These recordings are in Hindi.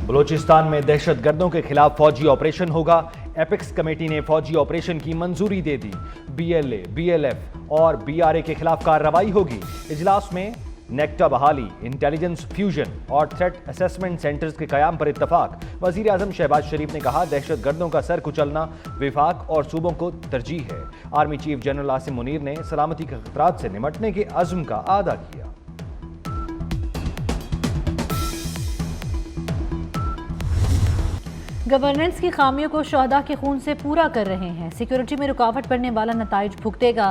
बलूचिस्तान में दहशतगर्दों के खिलाफ फौजी ऑपरेशन होगा। एपेक्स कमेटी ने फौजी ऑपरेशन की मंजूरी दे दी। बीएलए, बीएलएफ और बीआरए के खिलाफ कार्रवाई होगी। इजलास में नेक्टा बहाली, इंटेलिजेंस फ्यूजन और थ्रेट असेसमेंट सेंटर्स के कयाम पर इत्तफाक। वजीर आजम शहबाज शरीफ ने कहा, दहशतगर्दों का सर कुचलना विफाक और सूबों को तरजीह है। Army chief general Asim Munir ने सलामती के खतरात से निमटने के अज़्म का आदा किया। गवर्नेंस की खामियों को शहदा के खून से पूरा कर रहे हैं। सिक्योरिटी में रुकावट पड़ने वाला नताइज भुगतेगा।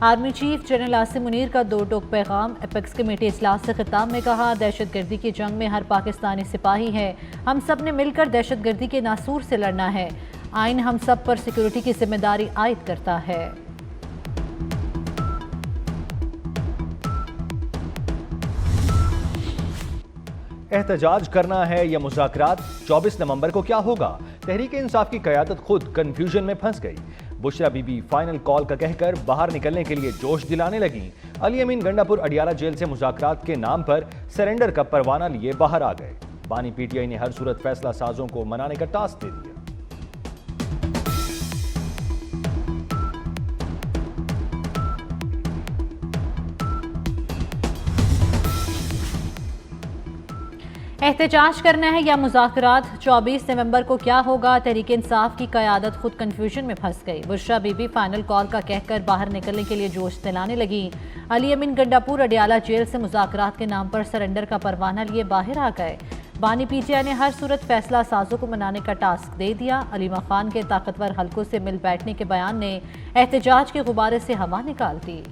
Army chief general Asim Munir का दो टोक पैगाम। एपेक्स कमेटी इजलास से खिताब में कहा, दहशतगर्दी की जंग में हर पाकिस्तानी सिपाही है। हम सब ने मिलकर दहशतगर्दी के नासूर से लड़ना है। आइन हम सब पर सिक्योरिटी की जिम्मेदारी आयद करता है। एहतजाज करना है या मुज़ाकरात? 24 नवंबर को क्या होगा? तहरीक इंसाफ की क़यादत खुद कंफ्यूजन में फंस गई। बुशरा बीबी फाइनल कॉल का कहकर बाहर निकलने के लिए जोश दिलाने लगी। अली अमीन गंडापुर अडियाला जेल से मुज़ाकरात के नाम पर सरेंडर का परवाना लिए बाहर आ गए। बानी पीटीआई ने हर सूरत फैसला साजों को मनाने का टास्क दे दिया। एहतजाज करना है या मुज़ाकरात? 24 नवंबर को क्या होगा? तहरीक इंसाफ की क़यादत खुद कंफ्यूजन में फंस गई। बुशरा बीबी फाइनल कॉल का कहकर बाहर निकलने के लिए जोश दिलाने लगी। अली अमीन गंडापुर अडियाला जेल से मुज़ाकरात के नाम पर सरेंडर का परवाना लिए बाहर आ गए। बानी पीटीआई ने हर सूरत फैसला साजों को मनाने का टास्क दे दिया। अलीमा खान के ताकतवर हलकों से मिल बैठने के बयान ने एहतजाज के गुब्बारे से हवा निकाल दी।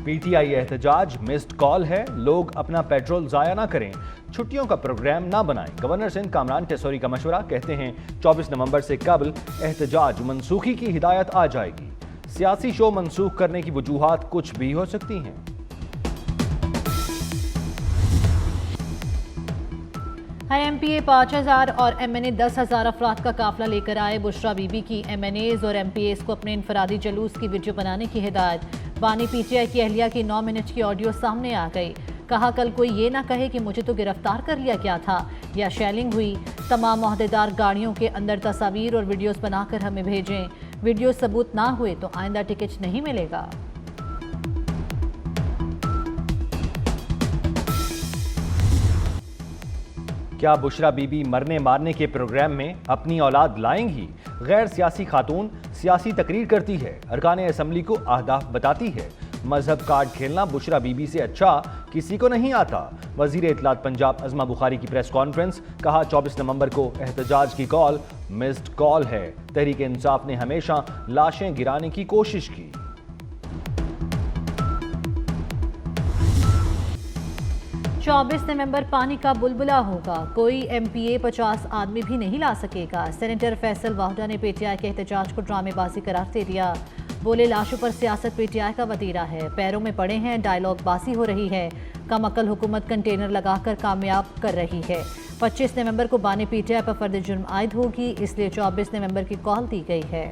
पीटीआई एहतजाज मिस्ड कॉल है। लोग अपना पेट्रोल जाया ना करें, छुट्टियों का प्रोग्राम ना बनाएं। गवर्नर सिंध कामरान टेसोरी का मशवरा, कहते हैं 24 नवंबर से कबल एहतजाज मनसूखी की हिदायत आ जाएगी। सियासी शो मनसूख करने की वजूहात कुछ भी हो सकती हैं। एमपीए 5000 और एमएनए 10,000 अफराद का काफिला लेकर आए। बुशरा बीबी की एमएनएज और एमपीएस को अपने इनफरादी जलूस की वीडियो बनाने की हिदायत। बानी पीटीआई की अहलिया की 9 मिनट की ऑडियो सामने आ गई। कहा, कल कोई ये ना कहे कि मुझे तो गिरफ्तार कर लिया गया था या शेलिंग हुई। तमाम ओहदेदार गाड़ियों के अंदर तस्वीर और वीडियोस बनाकर हमें भेजें। वीडियो सबूत ना हुए तो आइंदा टिकट नहीं मिलेगा। क्या बुशरा बीबी मरने मारने के प्रोग्राम में अपनी औलाद लाएंगी? गैर सियासी खातून सियासी तकरीर करती है, अरकान असम्बली को अहदाफ बताती है। मजहब कार्ड खेलना बुशरा बीबी से अच्छा किसी को नहीं आता। वजीर इत्तलात पंजाब अज़मा बुखारी की प्रेस कॉन्फ्रेंस, कहा 24 नवंबर को एहतजाज की कॉल मिस्ड कॉल है। तहरीक इंसाफ ने हमेशा लाशें गिराने की कोशिश की। 24 नवंबर पानी का बुलबुला होगा। कोई एमपीए 50 आदमी भी नहीं ला सकेगा। सेनेटर फैसल वाहुडा ने पीटीआई के एहतजाज को ड्रामेबाजी करार दे दिया। बोले, लाशों पर सियासत पीटीआई का वतीरा है, पैरों में पड़े हैं, डायलॉग बाजी हो रही है। कम अकल हुकूमत कंटेनर लगाकर कामयाब कर रही है। 25 नवंबर को बानी पीटीआई पर फर्द जुर्म आयद होगी, इसलिए 24 नवंबर की कॉल दी गई है।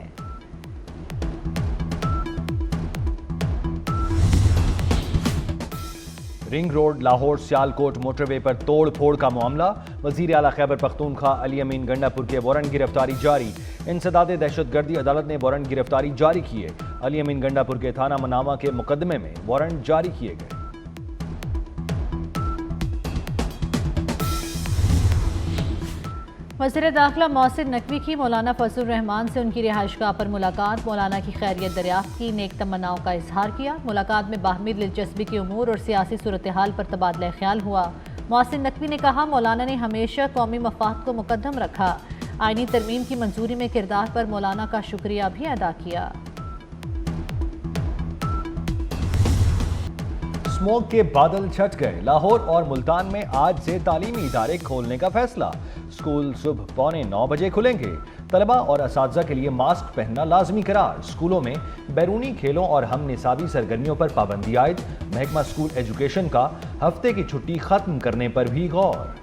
Ring road Lahore Sialkot motorway पर तोड़ फोड़ का मामला। वजीर आला खैबर पख्तूनख्वा अली अमीन गंडापुर के वारंट गिरफ्तारी जारी। इंसदाद दहशतगर्दी अदालत ने वारंट गिरफ्तारी जारी किए। अली अमीन गंडापुर के थाना मनावा के मुकदमे में वारंट जारी किए गए। वज़ीर दाखिला मोहसिन नकवी की मौलाना फजलुर रहमान से उनकी रिहाइशगाह पर मुलाकात। मौलाना की खैरियत दरियाफ्त की, नेक तमन्नाओं का इजहार किया। मुलाकात में बाहमी दिलचस्पी की उमूर और सियासी सूरत हाल पर तबादला ख्याल हुआ। मोहसिन नकवी ने कहा, मौलाना ने हमेशा कौमी मफाद को मुकद्दम रखा। आईनी तरमीम की मंजूरी में किरदार पर मौलाना का शुक्रिया भी अदा किया। स्मोक के बादल छट गए। लाहौर और मुल्तान में आज से तालीमी इदारे खोलने का फैसला। स्कूल सुबह 8:45 बजे खुलेंगे। तलबा और असातिज़ा के लिए मास्क पहनना लाजमी करार। स्कूलों में बैरूनी खेलों और हम निसाबी सरगर्मियों पर पाबंदी आयद। महकमा स्कूल एजुकेशन का हफ्ते की छुट्टी खत्म करने पर भी गौर।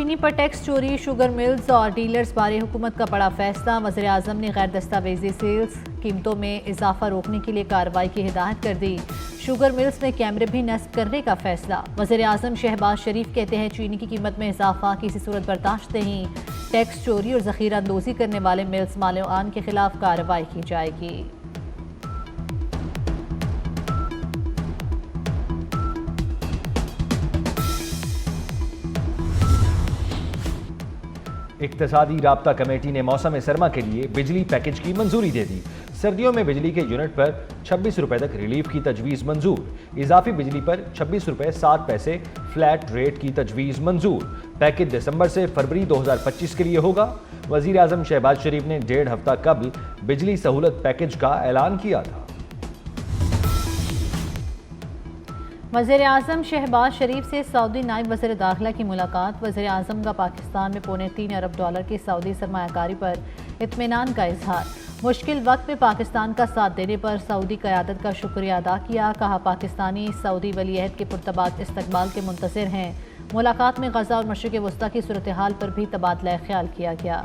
चीनी पर टैक्स चोरी, शुगर मिल्स और डीलर्स बारे हुकूमत का बड़ा फैसला। वज़ीर आज़म ने गैर दस्तावेजी सेल्स कीमतों में इजाफा रोकने के लिए कार्रवाई की हिदायत कर दी। शुगर मिल्स में कैमरे भी नस्ब करने का फैसला। वज़ीर आज़म शहबाज शरीफ कहते हैं चीनी की कीमत में इजाफा किसी सूरत बर्दाश्त नहीं। टैक्स चोरी और ज़ख़ीरा अंदोज़ी करने वाले मिल्स मालिकान के खिलाफ कार्रवाई की जाएगी। इक्तिसादी राब्ता कमेटी ने मौसम सरमा के लिए बिजली पैकेज की मंजूरी दे दी। सर्दियों में बिजली के यूनिट पर 26 रुपए तक रिलीफ की तजवीज़ मंजूर। इजाफी बिजली पर 26 रुपए 7 पैसे फ्लैट रेट की तजवीज़ मंजूर। पैकेज दिसंबर से फरवरी 2025 के लिए होगा। वज़ीर आज़म शहबाज शरीफ ने 1.5 हफ्ता कबल बिजली सहूलत पैकेज का ऐलान किया था। वज़ीर आज़म शहबाज शरीफ से सऊदी नायब वज़ीर दाखिला की मुलाकात। वज़ीर आज़म का पाकिस्तान में $3.25 अरब की सऊदी सरमायाकारी पर इत्मीनान का इजहार। मुश्किल वक्त में पाकिस्तान का साथ देने पर सऊदी क़यादत का शुक्रिया अदा किया। कहा पाकिस्तानी सऊदी वलीअहद के पुरतबाक इस्तकबाल के मुंतज़िर हैं। मुलाकात में गज़ा और मशरिक़ वस्ता की सूरत हाल पर भी तबादला ख्याल किया गया।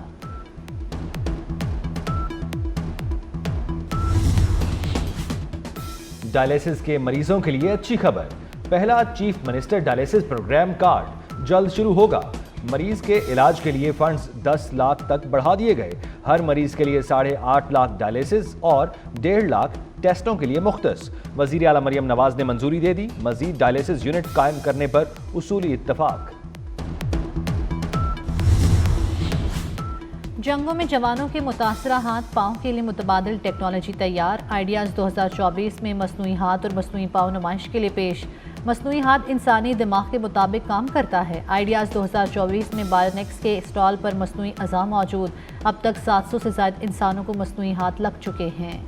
डायलिसिस के मरीजों के लिए अच्छी खबर। पहला chief minister dialysis program card जल्द शुरू होगा। मरीज के इलाज के लिए फंड्स 10 लाख तक बढ़ा दिए गए। हर मरीज के लिए 8.5 लाख डायलिसिस और 1.5 लाख टेस्टों के लिए मुख्तस। वज़ीर आला मरियम नवाज ने मंजूरी दे दी। मजीद डायलिसिस यूनिट कायम करने पर उसूली इत्तफाक। जंगों में जवानों के मुतासरा हाथ पाँव के लिए मुतबादिल टेक्नोलॉजी तैयार। आइडियाज़ 2024 में मसनूई हाथ और मसनूई पाँव नुमाइश के लिए पेश। मसनूई हाथ इंसानी दिमाग के मुताबिक काम करता है। आइडियाज़ 2024 में बायोनिक्स के स्टॉल पर मसनूई अज़ा मौजूद। अब तक 700 से ज़ायद इंसानों को मसनूई हाथ लग चुके हैं।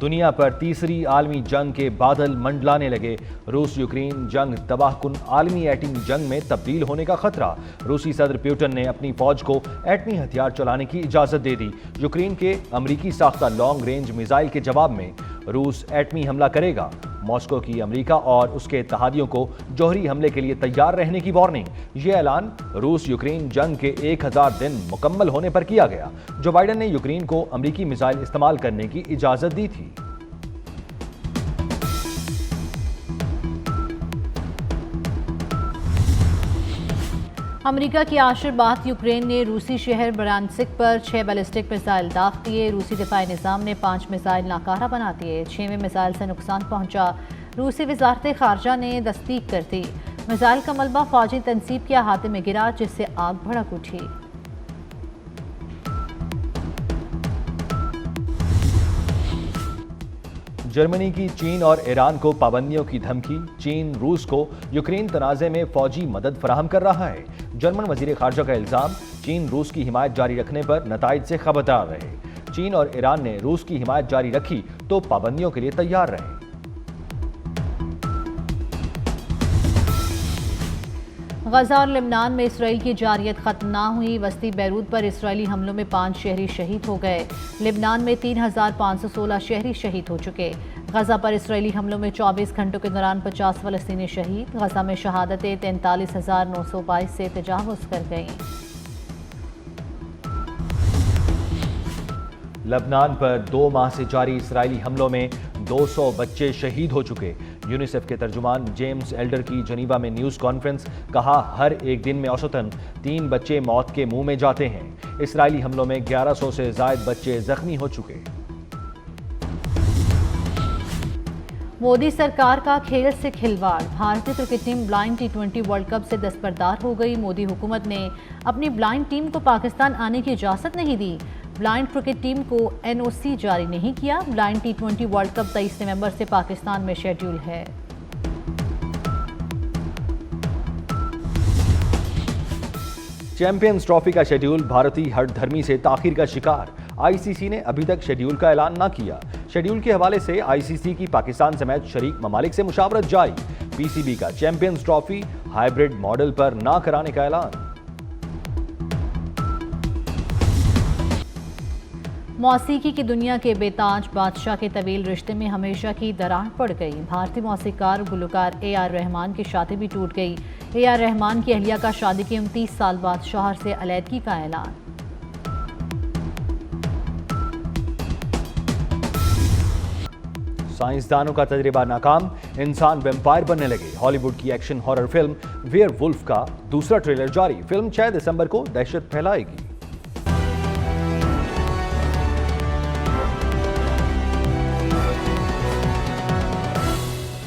दुनिया पर तीसरी आलमी जंग के बादल मंडलाने लगे। रूस यूक्रेन जंग तबाहकुन आलमी एटमी जंग में तब्दील होने का खतरा। रूसी सदर पुतिन ने अपनी फौज को एटमी हथियार चलाने की इजाजत दे दी। यूक्रेन के अमरीकी साख्ता लॉन्ग रेंज मिसाइल के जवाब में रूस एटमी हमला करेगा। मॉस्को की अमेरिका और उसके इत्तहादियों को जौहरी हमले के लिए तैयार रहने की वार्निंग। ये ऐलान रूस यूक्रेन जंग के 1000 दिन मुकम्मल होने पर किया गया। जो बाइडन ने यूक्रेन को अमेरिकी मिसाइल इस्तेमाल करने की इजाजत दी थी। अमेरिका की आशिर बात यूक्रेन ने रूसी शहर ब्रांसिक पर 6 बैलिस्टिक मिसाइल दाग दिए। रूसी दिफाई निज़ाम ने 5 मिसाइल नाकारा बना दिए। 6वें मिसाइल से नुकसान पहुंचा। रूसी वजारत खारजा ने तस्दीक कर दी। मिसाइल का मलबा फौजी तनसीब के अहाते में गिरा जिससे आग भड़क उठी। जर्मनी की चीन और ईरान को पाबंदियों की धमकी। चीन रूस को यूक्रेन तनाज़े में फौजी मदद फराहम कर रहा है। जर्मन वजीर खारजा का इल्जाम चीन रूस की हिमायत जारी रखने पर नताइज से खबरदार रहे। चीन और ईरान ने रूस की हिमायत जारी रखी तो पाबंदियों के लिए तैयार रहे। गजा और लिबनान में इसराइल की जारियत खत्म ना हुई। वस्ती बैरूत पर इसराइली हमलों में 5 शहरी शहीद हो गए। लिबनान में 3516 शहरी शहीद हो चुके। गजा पर इसराइली हमलों में 24 घंटों के दौरान 50 फलस्तीनी शहीद। गजा में शहादतें 43,922 से तजावुज़ कर गईं। लबनान पर 2 माह से जारी इसराइली हमलों में 200 बच्चे शहीद हो चुके। यूनिसेफ के तर्जुमान जेम्स एल्डर की जनीवा में न्यूज़ कॉन्फ्रेंस। कहा हर एक दिन में औसतन 3 बच्चे मौत के मुंह में जाते हैं। इसराइली हमलों में 1100 से ज़ायद बच्चे जख्मी हो चुके। मोदी सरकार का खेल से खिलवाड़। भारतीय cricket team blind T20 world cup से दस्तबरदार हो गई। मोदी हुकूमत ने अपनी ब्लाइंड टीम को पाकिस्तान आने की इजाज़त नहीं दी। ब्लाइंड क्रिकेट टीम को NOC जारी नहीं किया। ब्लाइंड T20 वर्ल्ड कप 23 नवंबर से पाकिस्तान में शेड्यूल है। चैंपियंस ट्रॉफी का शेड्यूल भारतीय हठधर्मी से ताखीर का शिकार। ICC ने अभी तक शेड्यूल का ऐलान न किया। शेड्यूल के हवाले से ICC की पाकिस्तान समेत शरीक ममालिक से मुशावरत जारी। PCB का चैंपियंस ट्रॉफी हाइब्रिड मॉडल पर ना कराने का ऐलान। मौसीकी की दुनिया के बेताज बादशाह के तवील रिश्ते में हमेशा की दरार पड़ गई। भारतीय मौसीकार गुलकार AR रहमान की शादी भी टूट गई। AR रहमान की अहलिया का शादी के 29 साल बाद शौहर से अलहदगी का ऐलान। साइंसदानों का तजर्बा नाकाम, इंसान वैम्पायर बनने लगे। हॉलीवुड की एक्शन हॉरर फिल्म वेयरवुल्फ का दूसरा ट्रेलर जारी। फिल्म 6 दिसंबर को दहशत फैलाएगी।